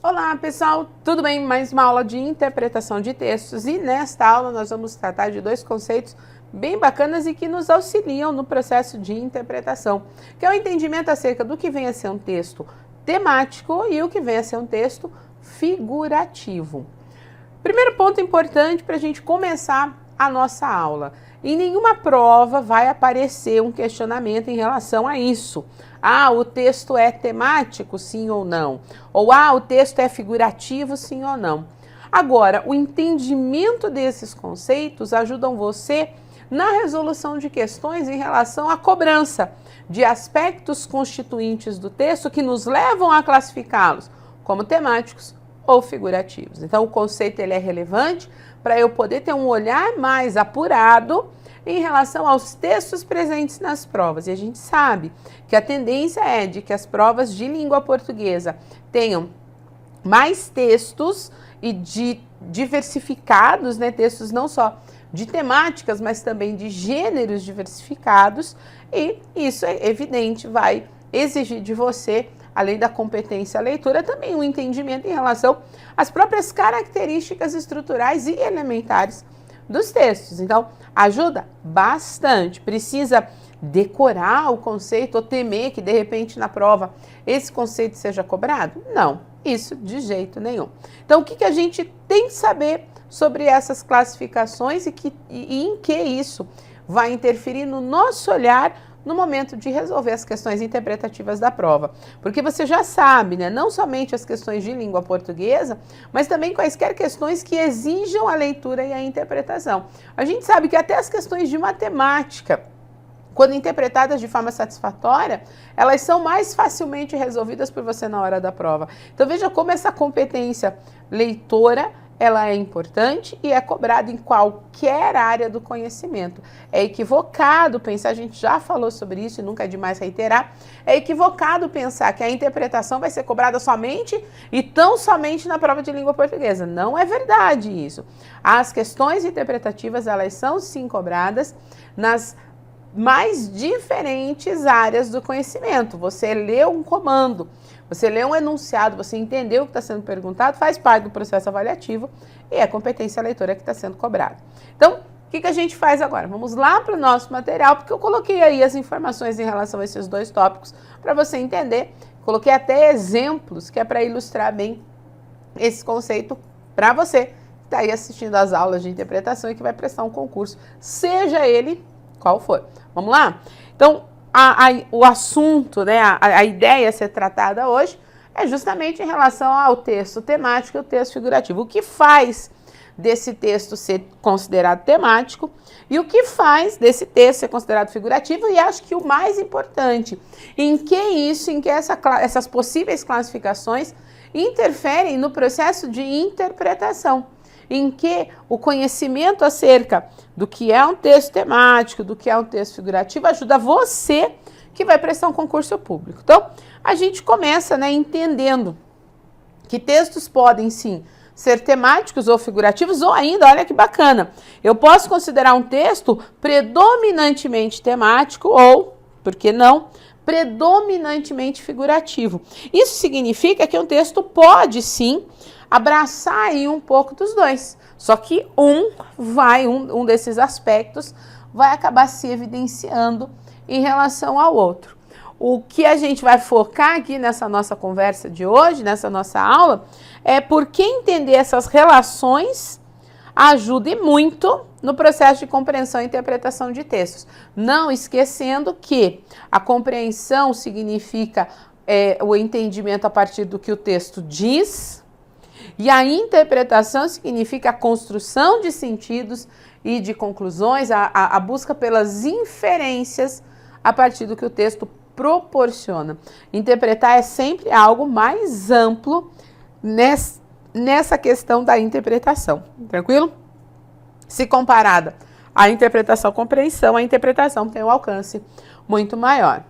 Olá pessoal, tudo bem? Mais uma aula de interpretação de textos e nesta aula nós vamos tratar de dois conceitos bem bacanas e que nos auxiliam no processo de interpretação, que é o entendimento acerca do que vem a ser um texto temático e o que vem a ser um texto figurativo. Primeiro ponto importante para a gente começar a nossa aula. Em nenhuma prova vai aparecer um questionamento em relação a isso. Ah, o texto é temático, sim ou não? Ou o texto é figurativo, sim ou não? Agora, o entendimento desses conceitos ajudam você na resolução de questões em relação à cobrança de aspectos constituintes do texto que nos levam a classificá-los como temáticos ou figurativos. Então, o conceito ele é relevante para eu poder ter um olhar mais apurado em relação aos textos presentes nas provas. E a gente sabe que a tendência é de que as provas de língua portuguesa tenham mais textos e diversificados, né? Textos não só de temáticas, mas também de gêneros diversificados, e isso é evidente, vai exigir de você, além da competência à leitura, também um entendimento em relação às próprias características estruturais e elementares dos textos. Então, ajuda bastante. Precisa decorar o conceito ou temer que, de repente, na prova, esse conceito seja cobrado? Não, isso de jeito nenhum. Então, o que a gente tem que saber sobre essas classificações e em que isso vai interferir no nosso olhar no momento de resolver as questões interpretativas da prova. Porque você já sabe, né, não somente as questões de língua portuguesa, mas também quaisquer questões que exijam a leitura e a interpretação. A gente sabe que até as questões de matemática, quando interpretadas de forma satisfatória, elas são mais facilmente resolvidas por você na hora da prova. Então veja como essa competência leitora ela é importante e é cobrada em qualquer área do conhecimento. É equivocado pensar, a gente já falou sobre isso e nunca é demais reiterar, é equivocado pensar que a interpretação vai ser cobrada somente e tão somente na prova de língua portuguesa. Não é verdade isso. As questões interpretativas, elas são sim cobradas nas mais diferentes áreas do conhecimento. Você leu um comando, você lê um enunciado, você entendeu o que está sendo perguntado, faz parte do processo avaliativo e é a competência leitora que está sendo cobrada. Então, o que a gente faz agora? Vamos lá para o nosso material, porque eu coloquei aí as informações em relação a esses dois tópicos para você entender. Coloquei até exemplos que é para ilustrar bem esse conceito para você que está aí assistindo às aulas de interpretação e que vai prestar um concurso, seja ele qual for. Vamos lá? Então, o assunto, né, a ideia a ser tratada hoje é justamente em relação ao texto temático e o texto figurativo. O que faz desse texto ser considerado temático e o que faz desse texto ser considerado figurativo, e acho que o mais importante, em que essas possíveis classificações interferem no processo de interpretação, em que o conhecimento acerca do que é um texto temático, do que é um texto figurativo, ajuda você que vai prestar um concurso público. Então, a gente começa, né, entendendo que textos podem, sim, ser temáticos ou figurativos, ou ainda, olha que bacana, eu posso considerar um texto predominantemente temático ou, por que não, predominantemente figurativo. Isso significa que um texto pode, sim, abraçar aí um pouco dos dois, só que um desses aspectos vai acabar se evidenciando em relação ao outro. O que a gente vai focar aqui nessa nossa conversa de hoje, nessa nossa aula, é porque entender essas relações ajude muito no processo de compreensão e interpretação de textos. Não esquecendo que a compreensão significa o entendimento a partir do que o texto diz, e a interpretação significa a construção de sentidos e de conclusões, a busca pelas inferências a partir do que o texto proporciona. Interpretar é sempre algo mais amplo nessa questão da interpretação, tranquilo? Se comparada à interpretação-compreensão, a interpretação tem um alcance muito maior.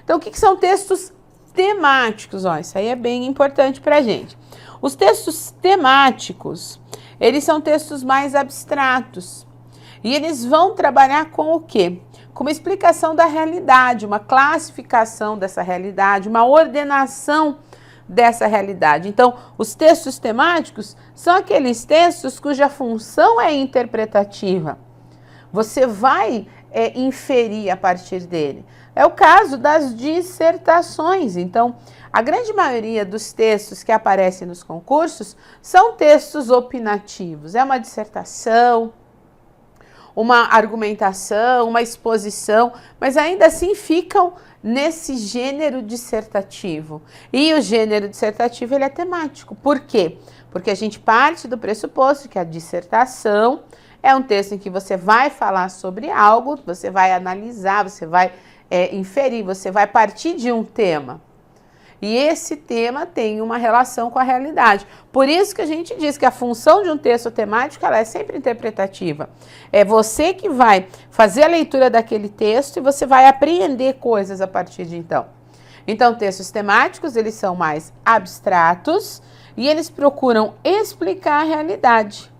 Então, o que são textos temáticos? Isso aí é bem importante para a gente. Os textos temáticos, eles são textos mais abstratos e eles vão trabalhar com o quê? Com uma explicação da realidade, uma classificação dessa realidade, uma ordenação dessa realidade. Então, os textos temáticos são aqueles textos cuja função é interpretativa. Você vai inferir a partir dele. É o caso das dissertações. Então, a grande maioria dos textos que aparecem nos concursos são textos opinativos. É uma dissertação, uma argumentação, uma exposição, mas ainda assim ficam nesse gênero dissertativo. E o gênero dissertativo ele é temático. Por quê? Porque a gente parte do pressuposto que a dissertação é um texto em que você vai falar sobre algo, você vai analisar, você vai inferir, você vai partir de um tema. E esse tema tem uma relação com a realidade. Por isso que a gente diz que a função de um texto temático ela é sempre interpretativa. É você que vai fazer a leitura daquele texto e você vai apreender coisas a partir de então. Então, textos temáticos, eles são mais abstratos e eles procuram explicar a realidade,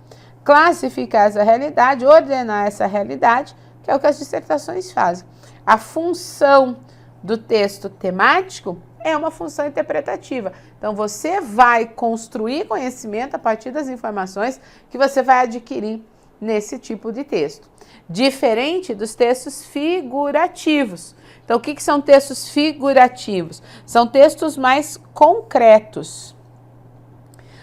classificar essa realidade, ordenar essa realidade, que é o que as dissertações fazem. A função do texto temático é uma função interpretativa. Então, você vai construir conhecimento a partir das informações que você vai adquirir nesse tipo de texto. Diferente dos textos figurativos. Então, o que são textos figurativos? São textos mais concretos.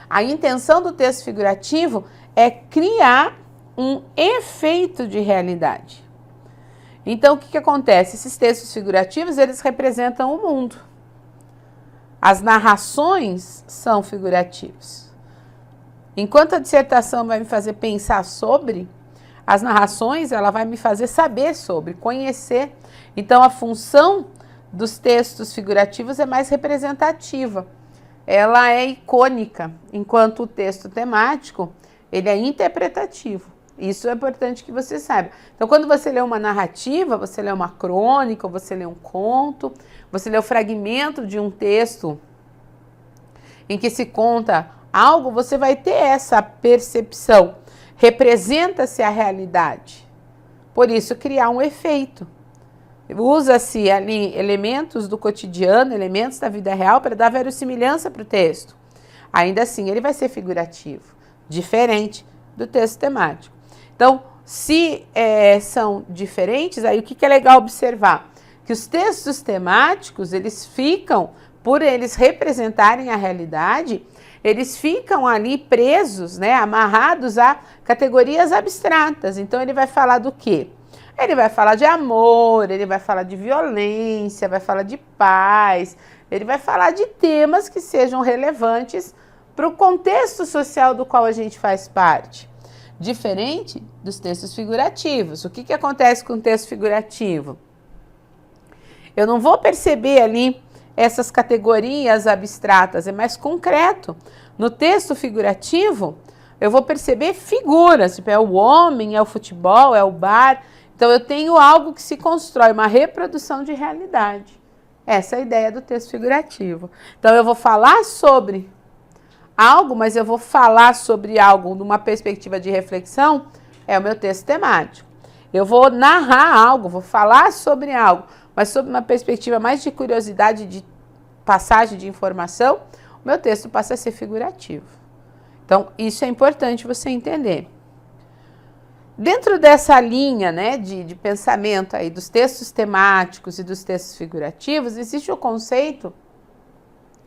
A intenção do texto figurativo é criar um efeito de realidade. Então, o que acontece? Esses textos figurativos, eles representam o mundo. As narrações são figurativas. Enquanto a dissertação vai me fazer pensar sobre, as narrações, ela vai me fazer saber sobre, conhecer. Então, a função dos textos figurativos é mais representativa. Ela é icônica, enquanto o texto temático, ele é interpretativo. Isso é importante que você saiba. Então, quando você lê uma narrativa, você lê uma crônica, ou você lê um conto, você lê o fragmento de um texto em que se conta algo, você vai ter essa percepção. Representa-se a realidade. Por isso, criar um efeito. Usa-se ali elementos do cotidiano, elementos da vida real para dar verossimilhança para o texto. Ainda assim, ele vai ser figurativo, diferente do texto temático. Então, se são diferentes, aí o que é legal observar? Que os textos temáticos, eles ficam, por eles representarem a realidade, eles ficam ali presos, né, amarrados a categorias abstratas. Então, ele vai falar do quê? Ele vai falar de amor, ele vai falar de violência, vai falar de paz, ele vai falar de temas que sejam relevantes para o contexto social do qual a gente faz parte. Diferente dos textos figurativos. O que acontece com o texto figurativo? Eu não vou perceber ali essas categorias abstratas, é mais concreto. No texto figurativo, eu vou perceber figuras, tipo, é o homem, é o futebol, é o bar. Então, eu tenho algo que se constrói, uma reprodução de realidade. Essa é a ideia do texto figurativo. Então, eu vou falar sobre algo, mas eu vou falar sobre algo numa perspectiva de reflexão, é o meu texto temático. Eu vou narrar algo, vou falar sobre algo, mas sob uma perspectiva mais de curiosidade, de passagem de informação, o meu texto passa a ser figurativo. Então, isso é importante você entender. Dentro dessa linha, né, de pensamento aí dos textos temáticos e dos textos figurativos, existe o conceito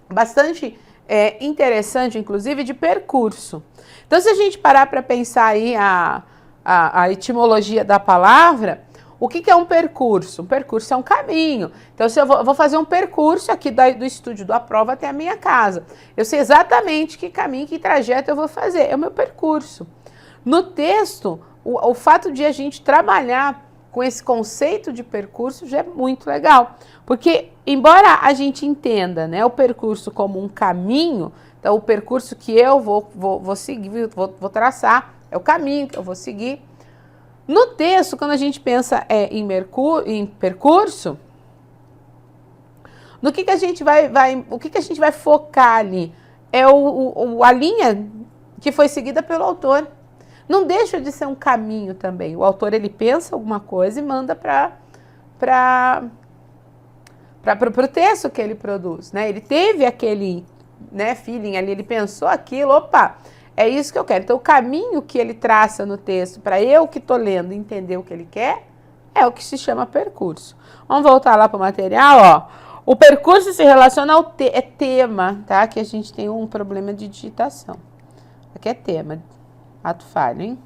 bastante interessante, inclusive, de percurso. Então, se a gente parar para pensar aí a etimologia da palavra, o que é um percurso? Um percurso é um caminho. Então, se eu vou fazer um percurso aqui do estúdio da prova até a minha casa, eu sei exatamente que caminho, que trajeto eu vou fazer. É o meu percurso. No texto, o fato de a gente trabalhar com esse conceito de percurso já é muito legal. Porque, embora a gente entenda, né, o percurso como um caminho, então o percurso que eu vou seguir, vou traçar, é o caminho que eu vou seguir. No texto, quando a gente pensa em percurso, no que a gente o que a gente vai focar ali? É a linha que foi seguida pelo autor. Não deixa de ser um caminho também. O autor, ele pensa alguma coisa e manda para o texto que ele produz, né? Ele teve aquele né, feeling ali, ele pensou aquilo, opa, é isso que eu quero. Então, o caminho que ele traça no texto para eu que estou lendo entender o que ele quer é o que se chama percurso. Vamos voltar lá para o material, ó. O percurso se relaciona ao tema, tá? Que a gente tem um problema de digitação. Aqui é tema, ato falho, hein?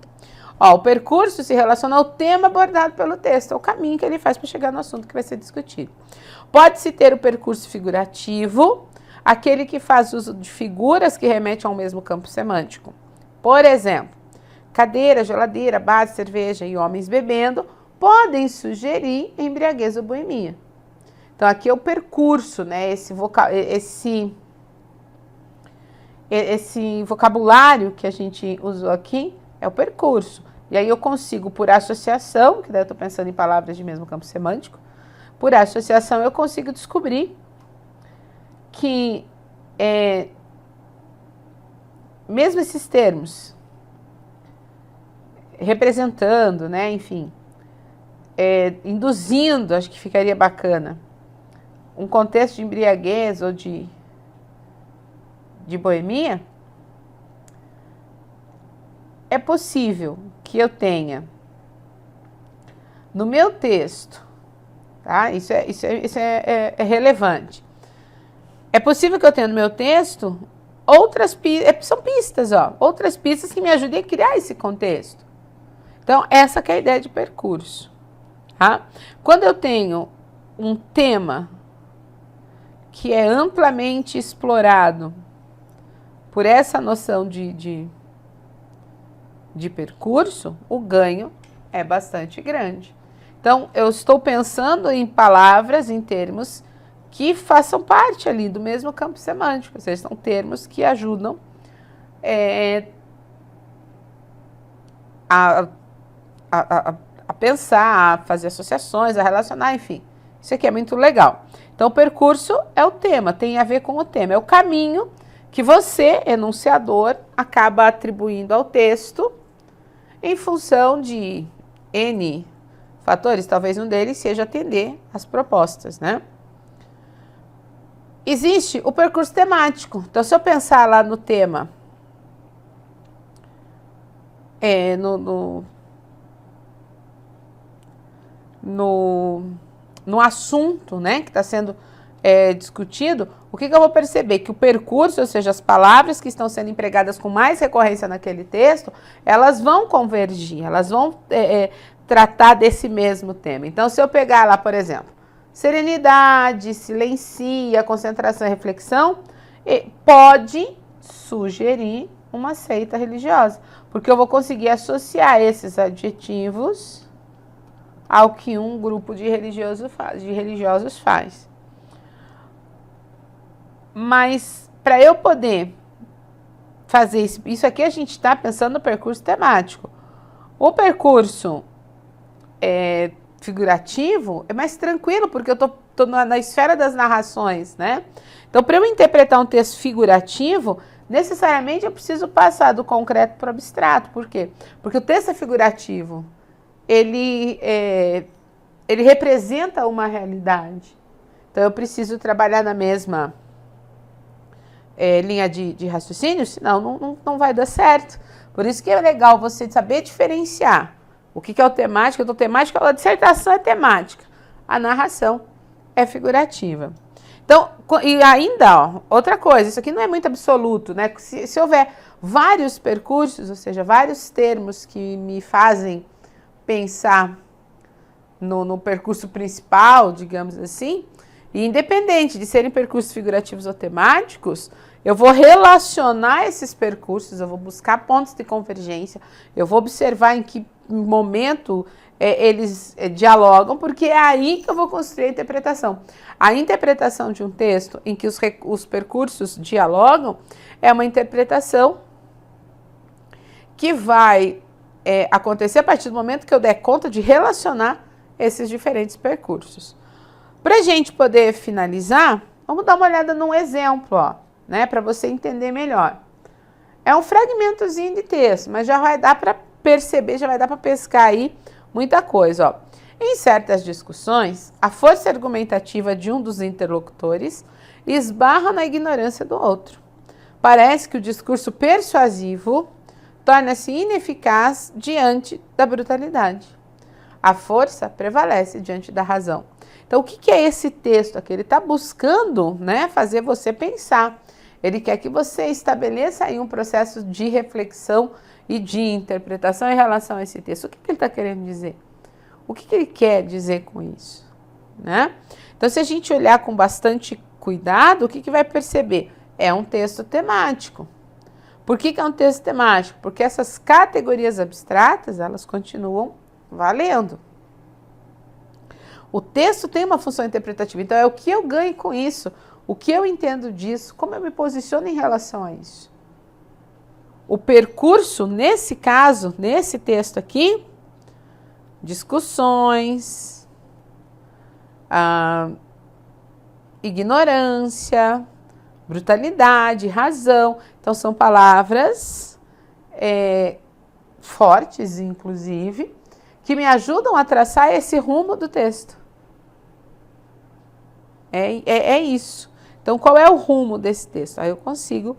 Ó, o percurso se relaciona ao tema abordado pelo texto, é o caminho que ele faz para chegar no assunto que vai ser discutido. Pode-se ter o percurso figurativo, aquele que faz uso de figuras que remetem ao mesmo campo semântico. Por exemplo, cadeira, geladeira, bar, cerveja e homens bebendo podem sugerir embriaguez ou boemia. Então, aqui é o percurso, né? Esse vocabulário que a gente usou aqui é o percurso. E aí eu consigo, por associação, que daí eu estou pensando em palavras de mesmo campo semântico, por associação eu consigo descobrir que mesmo esses termos, representando, né, enfim, induzindo, acho que ficaria bacana, um contexto de embriaguez ou de boemia, é possível que eu tenha no meu texto, tá? Isso é relevante. É possível que eu tenha no meu texto outras pistas, são pistas, ó, outras pistas que me ajudem a criar esse contexto. Então, essa que é a ideia de percurso, tá? Quando eu tenho um tema que é amplamente explorado por essa noção de percurso, o ganho é bastante grande. Então, eu estou pensando em palavras, em termos que façam parte ali do mesmo campo semântico, ou seja, são termos que ajudam a pensar, a fazer associações, a relacionar, enfim. Isso aqui é muito legal. Então, o percurso é o tema, tem a ver com o tema, é o caminho que você, enunciador, acaba atribuindo ao texto em função de N fatores, talvez um deles seja atender às propostas, né? Existe o percurso temático. Então, se eu pensar lá no tema, no assunto, né, que está sendo discutido, o que eu vou perceber? Que o percurso, ou seja, as palavras que estão sendo empregadas com mais recorrência naquele texto, elas vão convergir, elas vão tratar desse mesmo tema. Então, se eu pegar lá, por exemplo, serenidade, silencia, concentração e reflexão, pode sugerir uma seita religiosa, porque eu vou conseguir associar esses adjetivos ao que um grupo de religiosos faz. Mas, para eu poder fazer isso aqui, a gente está pensando no percurso temático. O percurso figurativo é mais tranquilo, porque eu estou na esfera das narrações, né? Então, para eu interpretar um texto figurativo, necessariamente eu preciso passar do concreto para o abstrato. Por quê? Porque o texto é figurativo. Ele representa uma realidade. Então, eu preciso trabalhar na mesma linha de raciocínio, senão não vai dar certo. Por isso que é legal você saber diferenciar o que é o temático. A temática, a dissertação é temática, a narração é figurativa. Então, e ainda, ó, outra coisa, isso aqui não é muito absoluto, né? Se houver vários percursos, ou seja, vários termos que me fazem pensar no percurso principal, digamos assim, e independente de serem percursos figurativos ou temáticos, eu vou relacionar esses percursos, eu vou buscar pontos de convergência, eu vou observar em que momento eles dialogam, porque é aí que eu vou construir a interpretação. A interpretação de um texto em que os percursos dialogam é uma interpretação que vai acontecer a partir do momento que eu der conta de relacionar esses diferentes percursos. Para a gente poder finalizar, vamos dar uma olhada num exemplo, ó, né, para você entender melhor. É um fragmentozinho de texto, mas já vai dar para perceber, já vai dar para pescar aí muita coisa, ó. Em certas discussões, a força argumentativa de um dos interlocutores esbarra na ignorância do outro. parece que o discurso persuasivo torna-se ineficaz diante da brutalidade. A força prevalece diante da razão. Então, o que é esse texto aqui? Ele está buscando, né, fazer você pensar. Ele quer que você estabeleça aí um processo de reflexão e de interpretação em relação a esse texto. O que ele está querendo dizer? O que ele quer dizer com isso? Né? Então, se a gente olhar com bastante cuidado, o que vai perceber? É um texto temático. Por que é um texto temático? Porque essas categorias abstratas, elas continuam valendo. O texto tem uma função interpretativa, então é o que eu ganho com isso, o que eu entendo disso, como eu me posiciono em relação a isso. O percurso, nesse caso, nesse texto aqui, discussões, ignorância, brutalidade, razão. Então, são palavras fortes, inclusive, que me ajudam a traçar esse rumo do texto. É isso. Então, qual é o rumo desse texto? Aí eu consigo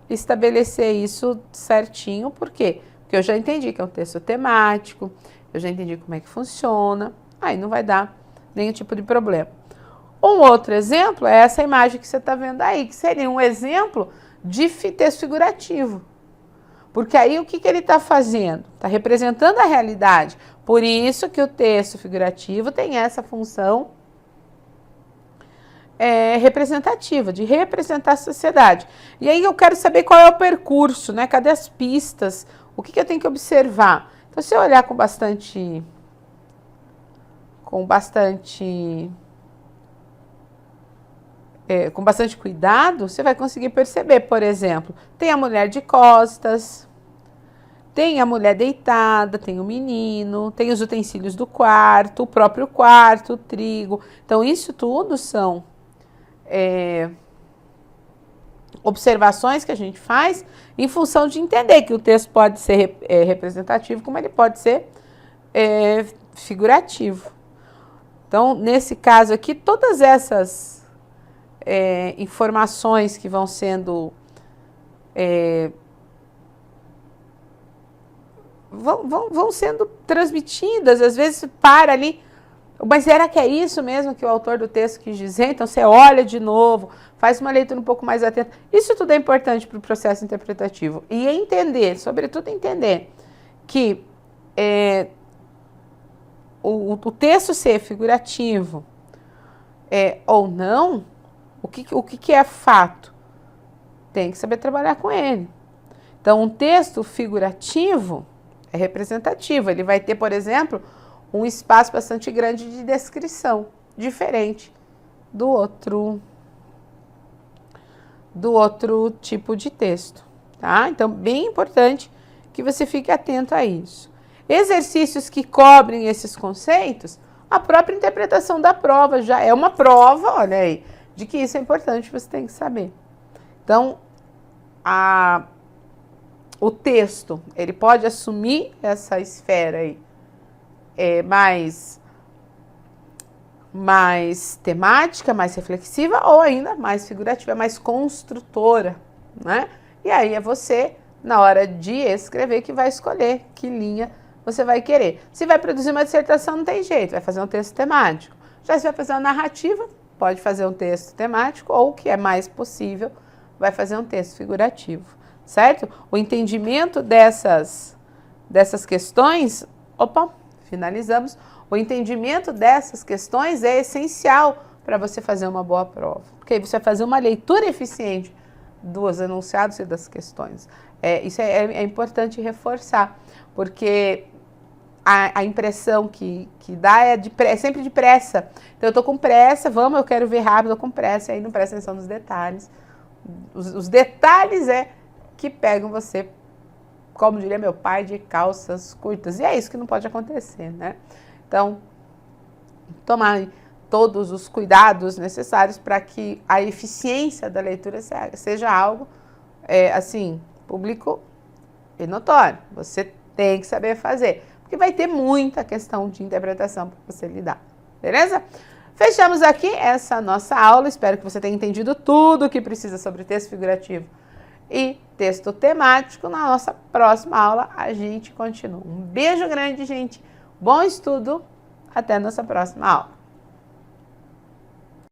estabelecer isso certinho. Por quê? Porque eu já entendi que é um texto temático, eu já entendi como é que funciona, aí não vai dar nenhum tipo de problema. Um outro exemplo é essa imagem que você está vendo aí, que seria um exemplo de texto figurativo. Porque aí o que ele está fazendo? Está representando a realidade. Por isso que o texto figurativo tem essa função representativa, de representar a sociedade. E aí eu quero saber qual é o percurso, né? Cadê as pistas? O que eu tenho que observar? Então, se eu olhar com bastante cuidado, você vai conseguir perceber, por exemplo, tem a mulher de costas, tem a mulher deitada, tem o menino, tem os utensílios do quarto, o próprio quarto, o trigo. Então, isso tudo são observações que a gente faz em função de entender que o texto pode ser representativo, como ele pode ser figurativo. Então, nesse caso aqui, todas essas informações que vão sendo vão sendo transmitidas, às vezes para ali, mas será que é isso mesmo que o autor do texto quis dizer? Então você olha de novo, faz uma leitura um pouco mais atenta. Isso tudo é importante para o processo interpretativo. E entender, sobretudo entender, que o texto ser figurativo ou não, o que é fato? Tem que saber trabalhar com ele. Então, um texto figurativo é representativo. Ele vai ter, por exemplo, um espaço bastante grande de descrição, diferente do outro tipo de texto, tá? Então, bem importante que você fique atento a isso. Exercícios que cobrem esses conceitos, a própria interpretação da prova já é uma prova, olha aí, de que isso é importante, você tem que saber. Então, o texto, ele pode assumir essa esfera aí, mais temática, mais reflexiva, ou ainda mais figurativa, mais construtora, né? E aí é você, na hora de escrever, que vai escolher que linha você vai querer. Se vai produzir uma dissertação, não tem jeito, vai fazer um texto temático. Já se vai fazer uma narrativa, pode fazer um texto temático, ou o que é mais possível, vai fazer um texto figurativo, certo? O entendimento dessas questões, finalizamos. O entendimento dessas questões é essencial para você fazer uma boa prova, porque aí você vai fazer uma leitura eficiente dos enunciados e das questões. Isso é importante reforçar, porque a impressão que dá é sempre de pressa. Então, eu estou com pressa, eu quero ver rápido, eu estou com pressa, e aí não presta atenção nos detalhes. Os detalhes que pegam você, como diria meu pai, de calças curtas. E é isso que não pode acontecer, né? Então, tomar todos os cuidados necessários para que a eficiência da leitura seja algo, assim, público e notório. Você tem que saber fazer, porque vai ter muita questão de interpretação para você lidar, beleza? Fechamos aqui essa nossa aula, espero que você tenha entendido tudo o que precisa sobre texto figurativo e texto temático. Na nossa próxima aula a gente continua. Um beijo grande, gente. Bom estudo. Até a nossa próxima aula.